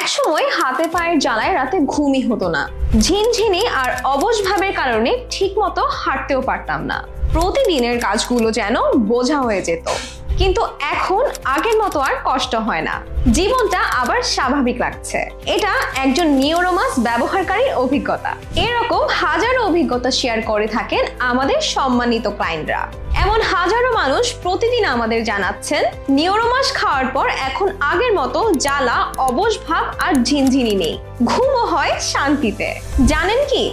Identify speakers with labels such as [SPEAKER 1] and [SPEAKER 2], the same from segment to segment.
[SPEAKER 1] একসময় হাতে পায়ের জ্বালায় রাতে ঘুমই হতো না, ঝিনঝিনি আর অবশ ভাবের কারণে ঠিকমতো হাঁটতেও পারতাম না। প্রতিদিনের কাজগুলো যেন বোঝা হয়ে যেত। কিন্তু এখন আগের মতো আর কষ্ট হয় না, জীবনটা আবার স্বাভাবিক লাগছে। এটা একজন নিউরোমাস ব্যবহারকারীর অভিজ্ঞতা। এরকম হাজারো অভিজ্ঞতা শেয়ার করে থাকেন আমাদের সম্মানিত ক্লায়েন্টরা। এমন হাজারো মানুষ প্রতিদিন আমাদের জানাচ্ছেন নিউরোমাস খাওয়ার পর এখন আগের মতো জ্বালা, অবশ ভাব আর ঝিনঝিনি নেই, ঘুমও হয় শান্তিতে। জানেন কি,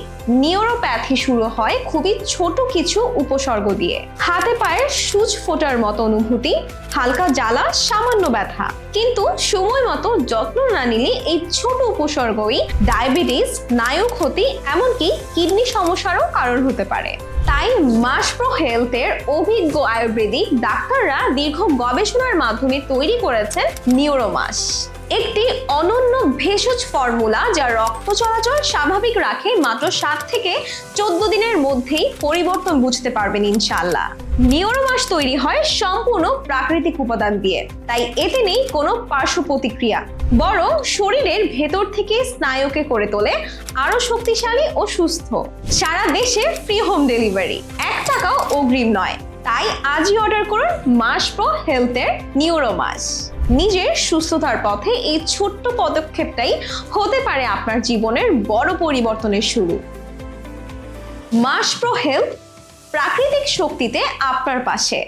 [SPEAKER 1] নিউরোপ্যাথি শুরু হয় খুবই ছোট কিছু উপসর্গ দিয়ে। হাতে পায়ের সূচ ফোটার মতো অনুভূতি, হালকা জ্বালা, সামান্য ব্যথা। কিন্তু সময় মতো যত্ন না নিলে এই ছোট উপসর্গই ডায়াবেটিস, স্নায়ু ক্ষতি, এমনকি কিডনি সমস্যারও কারণ হতে পারে। তাই মাসপ্রো হেলথের অভিজ্ঞ আয়ুর্বেদিক ডাক্তাররা দীর্ঘ গবেষণার মাধ্যমে তৈরি করেছেন নিউরোমাস, একটি অনন্য ভেষজ ফর্মুলা যা রক্ত চলাচল স্বাভাবিক রাখে। মাত্র 7 থেকে 14 দিনের মধ্যেই পরিবর্তন বুঝতে পারবেন ইনশাআল্লাহ। নিউরোমাস তৈরি হয় সম্পূর্ণ প্রাকৃতিক উপাদান দিয়ে, তাই এতে নেই কোনো পার্শ্ব প্রতিক্রিয়া, বরং শরীরের ভেতর থেকে স্নায়ুকে করে তোলে আরো শক্তিশালী ও সুস্থ। সারা দেশে ফ্রি হোম ডেলিভারি, 1 টাকাও অগ্রিম নয়। তাই আজই অর্ডার করুন মাসপ্রো হেলথের নিউরোমাস। নিজের সুস্থতার পথে এই ছোট্ট পদক্ষেপটাই হতে পারে আপনার জীবনের বড় পরিবর্তনের শুরু। মাসপ্রো হেলথ, প্রাকৃতিক শক্তিতে আপনার পাশে।